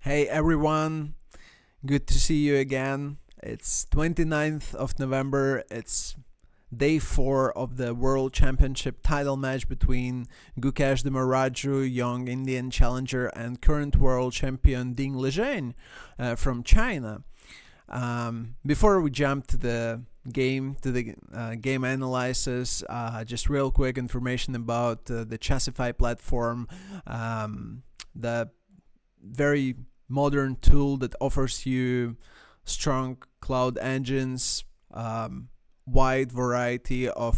Hey everyone, good to see you again. It's 29th of November. It's day 4 of the World Championship title match between Gukesh the Maraju, young Indian challenger, and current world champion Ding Lejeune from China. Before we jump to the game analysis, just real quick information about the Chessify platform, the very modern tool that offers you strong cloud engines, wide variety of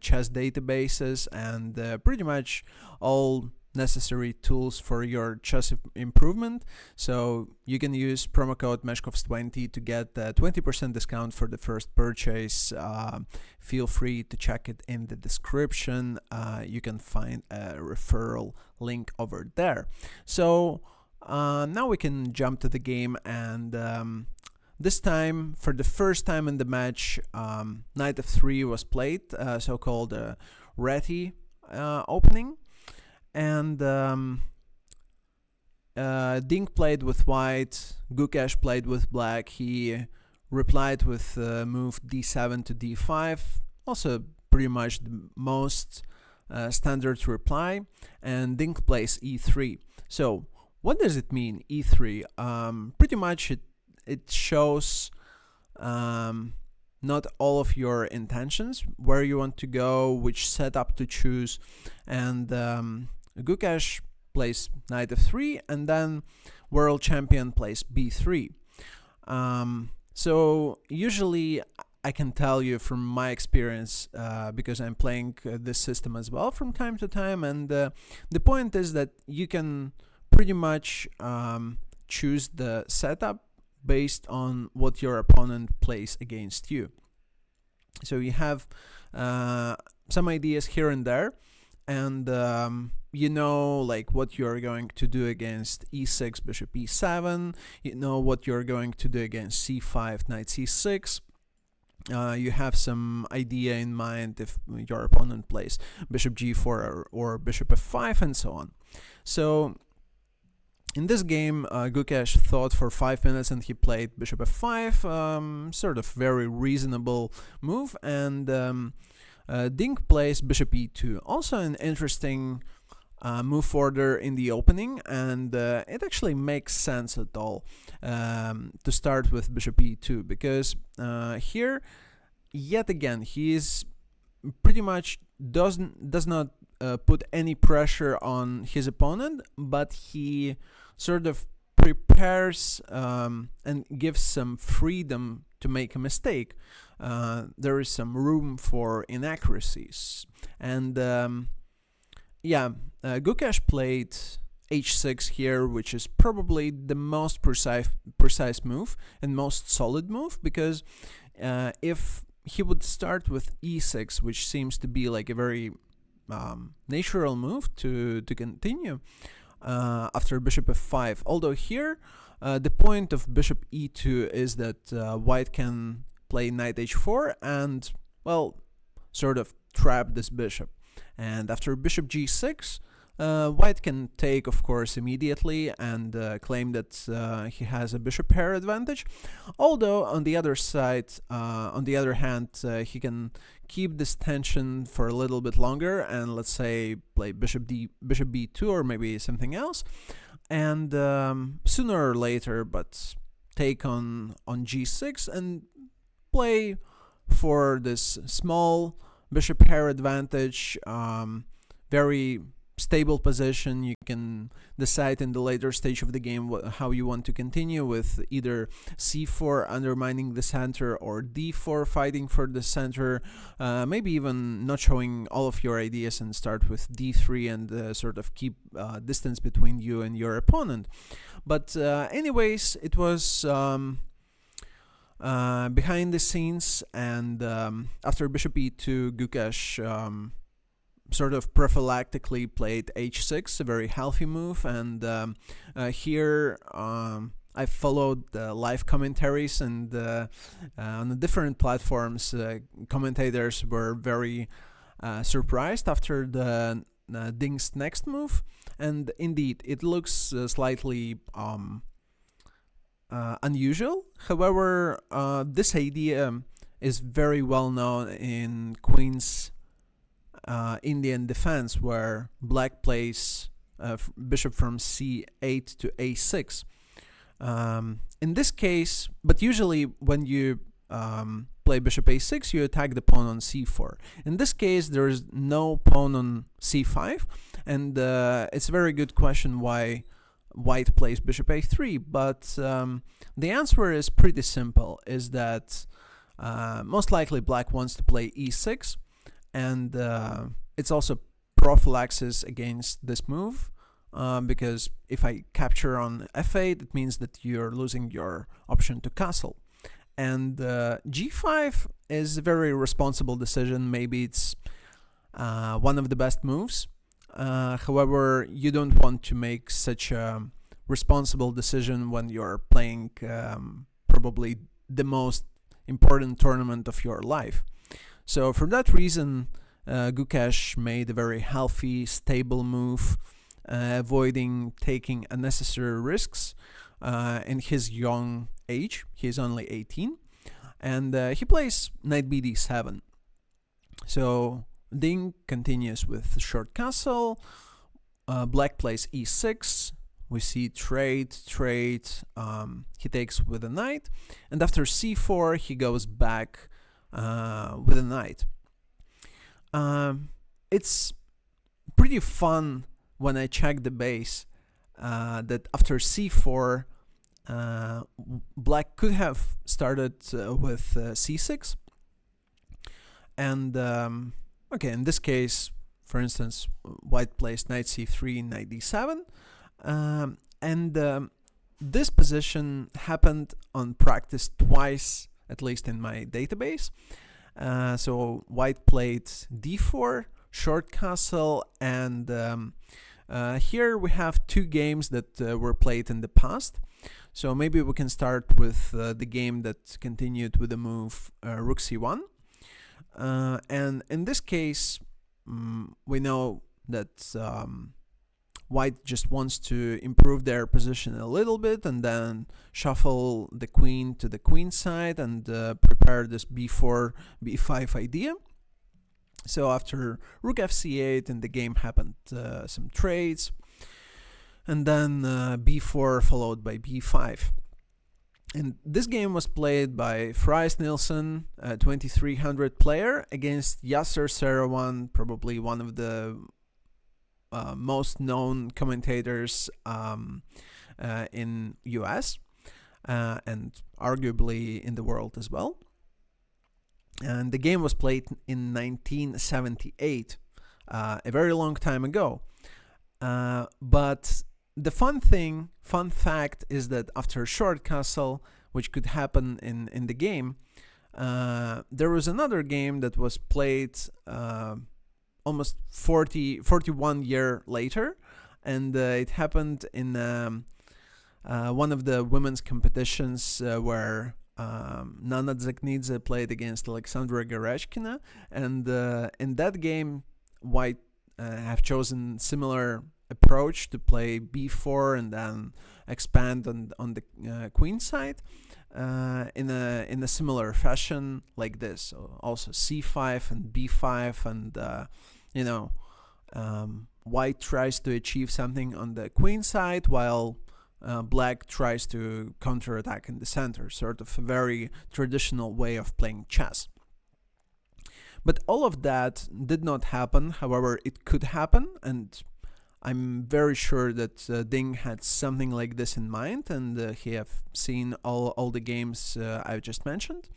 chess databases, and pretty much all necessary tools for your chess improvement. So you can use promo code MESHKOVS20 to get a 20% discount for the first purchase. Feel free to check it in the description. You can find a referral link over there. So now we can jump to the game, and this time, for the first time in the match, knight f3 was played, so-called Reti opening, and Ding played with white, Gukesh played with black. He replied with move d7 to d5, also pretty much the most standard reply, and Ding plays e3. So what does it mean, e3? Pretty much it shows not all of your intentions, where you want to go, which setup to choose, and Gukesh plays knight f3, and then world champion plays b3. So usually I can tell you from my experience, because I'm playing this system as well from time to time, and the point is that you can pretty much choose the setup based on what your opponent plays against you. So you have some ideas here and there, and you know, like what you're going to do against e6, bishop e7. You know what you're going to do against c5, knight c6. You have some idea in mind if your opponent plays bishop g4 or bishop f5, and so on. So in this game, Gukesh thought for 5 minutes and he played bishop f5, sort of very reasonable move, and Ding plays bishop e2, also an interesting move order in the opening, and it actually makes sense at all to start with bishop e2, because here, yet again, he is pretty much does not put any pressure on his opponent, but he sort of prepares and gives some freedom to make a mistake. There is some room for inaccuracies, and Gukesh played h6 here, which is probably the most precise move and most solid move, because if he would start with e6, which seems to be like a very natural move to continue after bishop f5. Although here, the point of bishop e2 is that white can play knight h4 and, well, sort of trap this bishop. And after bishop g6, white can take, of course, immediately and claim that he has a bishop pair advantage. Although on the other side, on the other hand, he can keep this tension for a little bit longer and, let's say, play bishop b2 or maybe something else, and sooner or later, but take on g6 and play for this small bishop pair advantage, very stable position. You can decide in the later stage of the game how you want to continue, with either c4 undermining the center or d4 fighting for the center, maybe even not showing all of your ideas and start with d3 and sort of keep distance between you and your opponent. But anyways, it was behind the scenes, and after bishop e2, Gukesh sort of prophylactically played h6, a very healthy move, and here I followed the live commentaries, and on the different platforms, commentators were very surprised after the Ding's next move, and indeed it looks slightly unusual. However, this idea is very well known in Queen's Indian defense, where black plays bishop from c8 to a6. In this case, but usually when you play bishop a6, you attack the pawn on c4. In this case, there is no pawn on c5, and it's a very good question why white plays bishop a3, but the answer is pretty simple, is that most likely black wants to play e6, and it's also prophylaxis against this move, because if I capture on f8, it means that you're losing your option to castle. And g5 is a very responsible decision. Maybe it's one of the best moves. However, you don't want to make such a responsible decision when you're playing probably the most important tournament of your life. So for that reason, Gukesh made a very healthy, stable move, avoiding taking unnecessary risks in his young age. He's only 18, and he plays knight bd7. So Ding continues with short castle. Black plays e6. We see trade. He takes with a knight, and after c4 he goes back with a knight. It's pretty fun when I check the base that after c4 black could have started with c6, and okay, in this case, for instance, white plays knight c3, knight d7, and this position happened on practice twice, at least in my database. So white played d4, short castle, and here we have two games that were played in the past. So maybe we can start with the game that continued with the move rook c1. And in this case, we know that white just wants to improve their position a little bit and then shuffle the queen to the queen side and prepare this b4, b5 idea. So after rook fc8, in the game happened some trades, and then b4 followed by b5. And this game was played by Fries Nielsen, a 2300 player, against Yasser Seirawan, probably one of the most known commentators in US and arguably in the world as well. And the game was played in 1978, a very long time ago. But the fun fact is that after short castle, which could happen in the game, there was another game that was played almost 41 years later, and it happened in one of the women's competitions where Nana Dzeknidze played against Alexandra Gereshkina, and in that game, white have chosen similar approach to play b4 and then expand on the queen side in a similar fashion like this. So also c5 and b5, and white tries to achieve something on the queen side while black tries to counterattack in the center, sort of a very traditional way of playing chess. But all of that did not happen. However, it could happen, and I'm very sure that Ding had something like this in mind, and he have seen all the games I've just mentioned.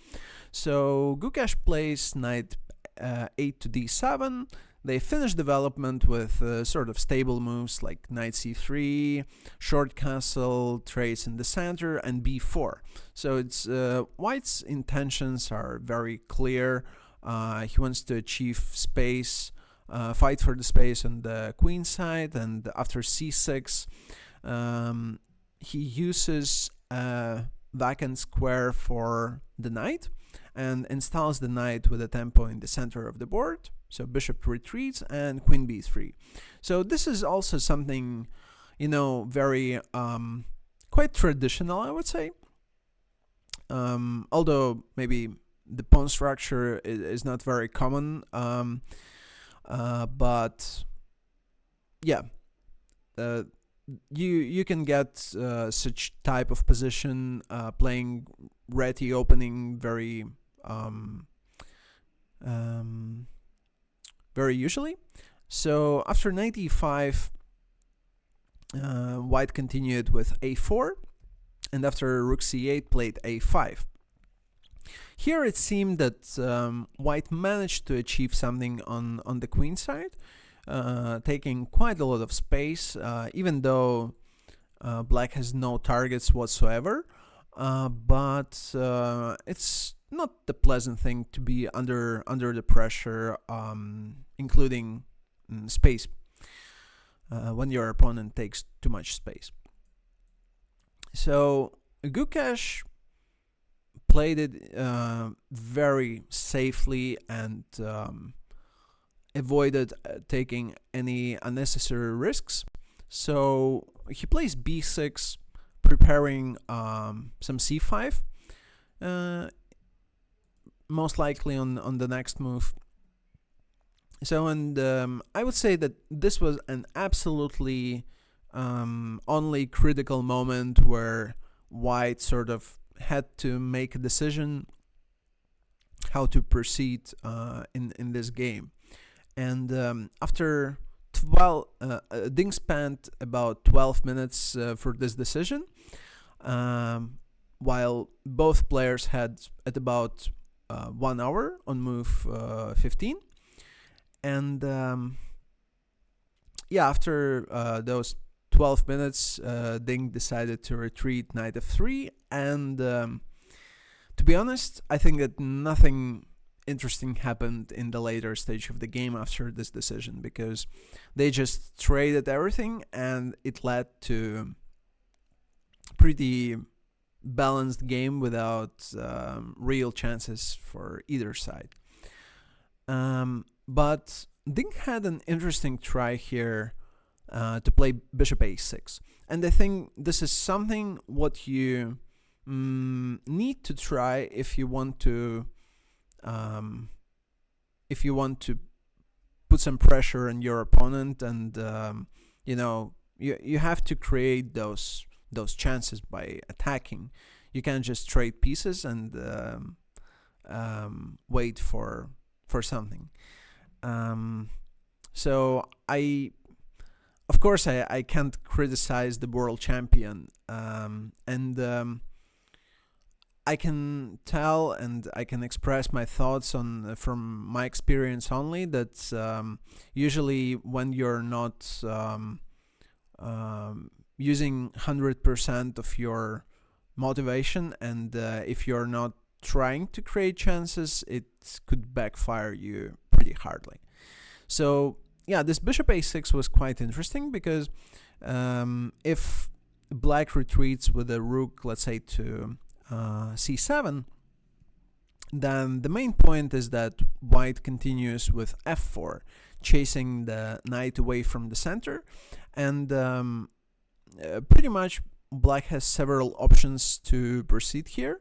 So Gukesh plays knight 8 to d7. They finish development with sort of stable moves like knight c3, short castle, trades in the center, and b4. So it's white's intentions are very clear. He wants to achieve space, fight for the space on the queen side, and after c6, he uses a vacant square for the knight and installs the knight with a tempo in the center of the board. So bishop retreats and queen b3. So this is also something, very quite traditional, I would say. although maybe the pawn structure is not very common, but yeah, you can get such type of position playing Reti opening very usually. So after knight e5, white continued with a4, and after rook c8 played a5. Here it seemed that white managed to achieve something on the queen side, taking quite a lot of space, even though black has no targets whatsoever. But it's not the pleasant thing to be under the pressure, including space, when your opponent takes too much space. So Gukesh played it very safely and avoided taking any unnecessary risks. So he plays b6, preparing some c5, most likely on the next move. So, and I would say that this was an absolutely only critical moment where white sort of had to make a decision how to proceed in this game. And after 12, Ding spent about 12 minutes for this decision, while both players had at about 1 hour on move 15. And yeah, after those 12 minutes, Ding decided to retreat knight f3, and to be honest, I think that nothing interesting happened in the later stage of the game after this decision, because they just traded everything and it led to pretty balanced game without real chances for either side. But Ding had an interesting try here to play bishop a6, and I think this is something what you need to try if you want to put some pressure on your opponent, and you have to create those chances by attacking. You can't just trade pieces and wait for something. So of course I can't criticize the world champion, and I can tell and I can express my thoughts from my experience only, that usually when you're not using 100% of your motivation, and if you're not trying to create chances, it could backfire you pretty hardly. So yeah, this bishop a6 was quite interesting, because if black retreats with a rook, let's say to c7, then the main point is that white continues with f4, chasing the knight away from the center, and pretty much black has several options to proceed here.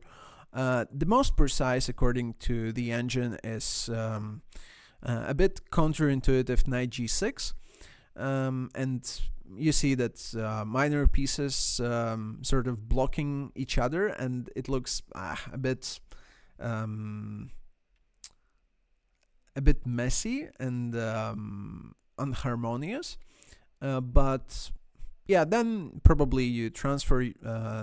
The most precise, according to the engine, is a bit counterintuitive knight g6, and you see that minor pieces sort of blocking each other, and it looks a bit messy and unharmonious. But yeah, then probably you transfer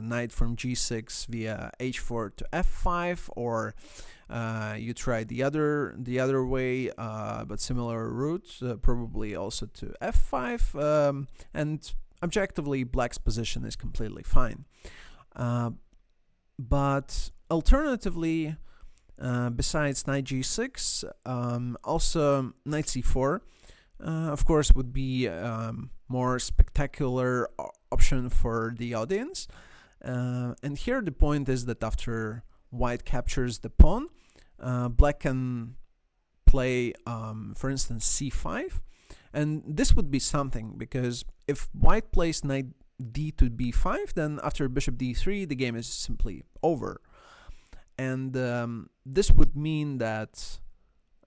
knight from g6 via h4 to f5, or you try the other way, but similar route, probably also to f5, and objectively black's position is completely fine. But alternatively, besides knight g6, also knight c4, of course, would be more spectacular option for the audience. And here the point is that after white captures the pawn, black can play, for instance, c5, and this would be something, because if white plays knight d to b5, then after bishop d3 the game is simply over. and this would mean that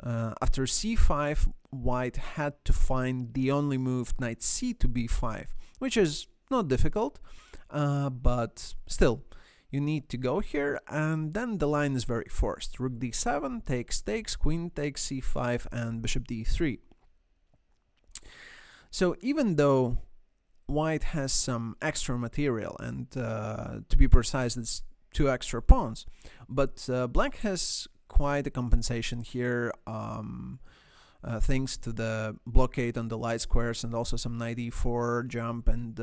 after c5, white had to find the only move knight c to b5, which is not difficult, but still, you need to go here, and then the line is very forced. Rook d7 takes, queen takes c5, and bishop d3. So even though white has some extra material, and to be precise, it's 2 extra pawns, but black has quite a compensation here, thanks to the blockade on the light squares and also some knight e4 jump, and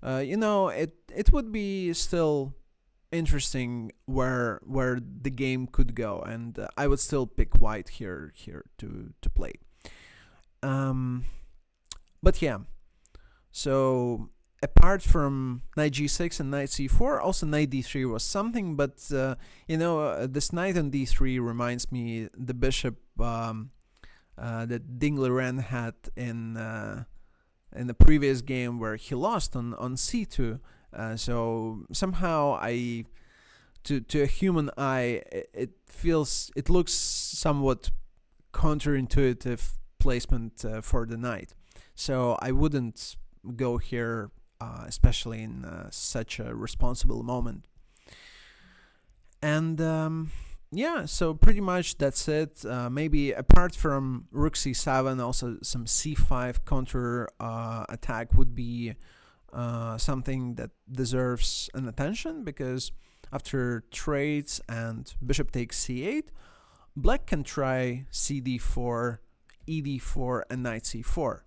it would be still interesting where the game could go, and I would still pick white here to play. But yeah, so apart from knight g6 and knight c4, also knight d3 was something, but this knight on d3 reminds me the bishop that Dingler had in the previous game where he lost on c2. So somehow to a human eye, it looks somewhat counterintuitive placement for the knight. So I wouldn't go here, especially in such a responsible moment. And yeah, so pretty much that's it. Maybe apart from rook c7, also some c5 counter attack would be something that deserves an attention, because after trades and bishop takes c8, black can try cd4, ed4, and knight c4.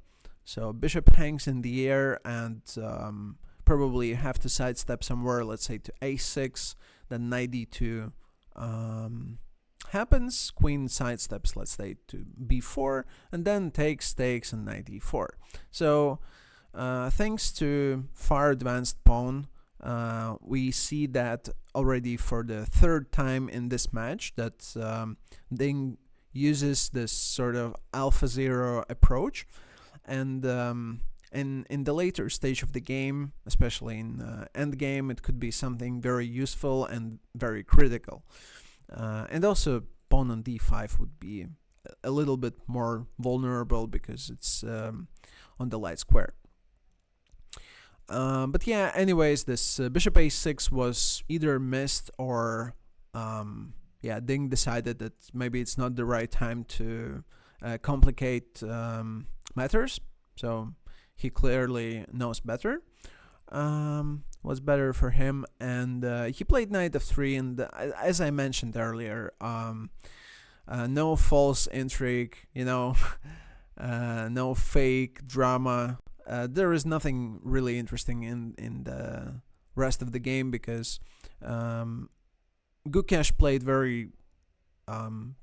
So bishop hangs in the air, and probably have to sidestep somewhere, let's say to a6, then knight d2 happens, queen sidesteps, let's say to b4, and then takes, and knight d4. So thanks to far advanced pawn, we see that already for the 3rd time in this match that Ding uses this sort of AlphaZero approach, and in the later stage of the game, especially in endgame, it could be something very useful and very critical. And also pawn on d5 would be a little bit more vulnerable because it's on the light square. But yeah, anyways, this bishop a6 was either missed or Ding decided that maybe it's not the right time to complicate matters. So he clearly knows better. Was better for him, and he played knight f3, and as I mentioned earlier, no false intrigue, no fake drama. There is nothing really interesting in the rest of the game, because Gukesh played very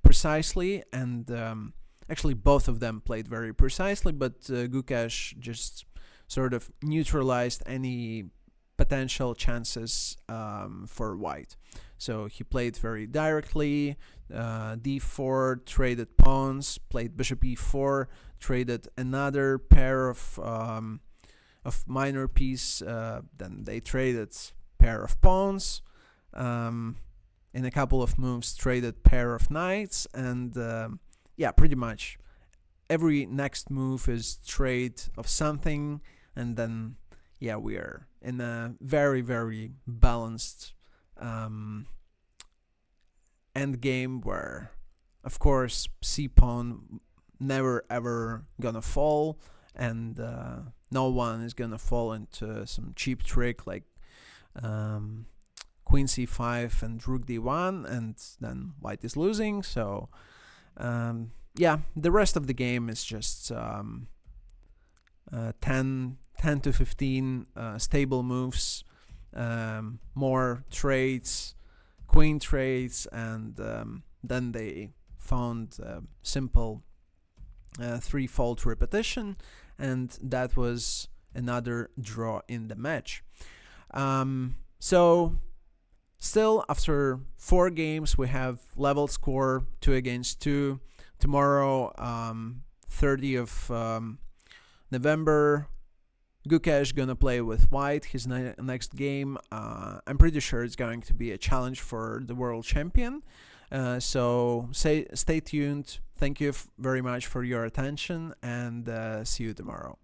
precisely, and actually both of them played very precisely, but Gukesh just sort of neutralized any potential chances for white. So he played very directly, d4, traded pawns, played bishop e4, traded another pair of minor piece, then they traded pair of pawns, in a couple of moves traded pair of knights, and yeah, pretty much every next move is trade of something, and then yeah, we are in a very, very balanced end game where, of course, c-pawn never ever gonna fall, and no one is gonna fall into some cheap trick like queen c5 and rook d1, and then white is losing. So yeah, the rest of the game is just 10 to 15 stable moves, more trades, queen trades, and then they found simple threefold repetition, and that was another draw in the match. So still, after 4 games, we have level score 2-2. Tomorrow, 30th of November, Gukesh gonna play with white his next game. I'm pretty sure it's going to be a challenge for the world champion. So stay tuned. Thank you very much for your attention, and see you tomorrow.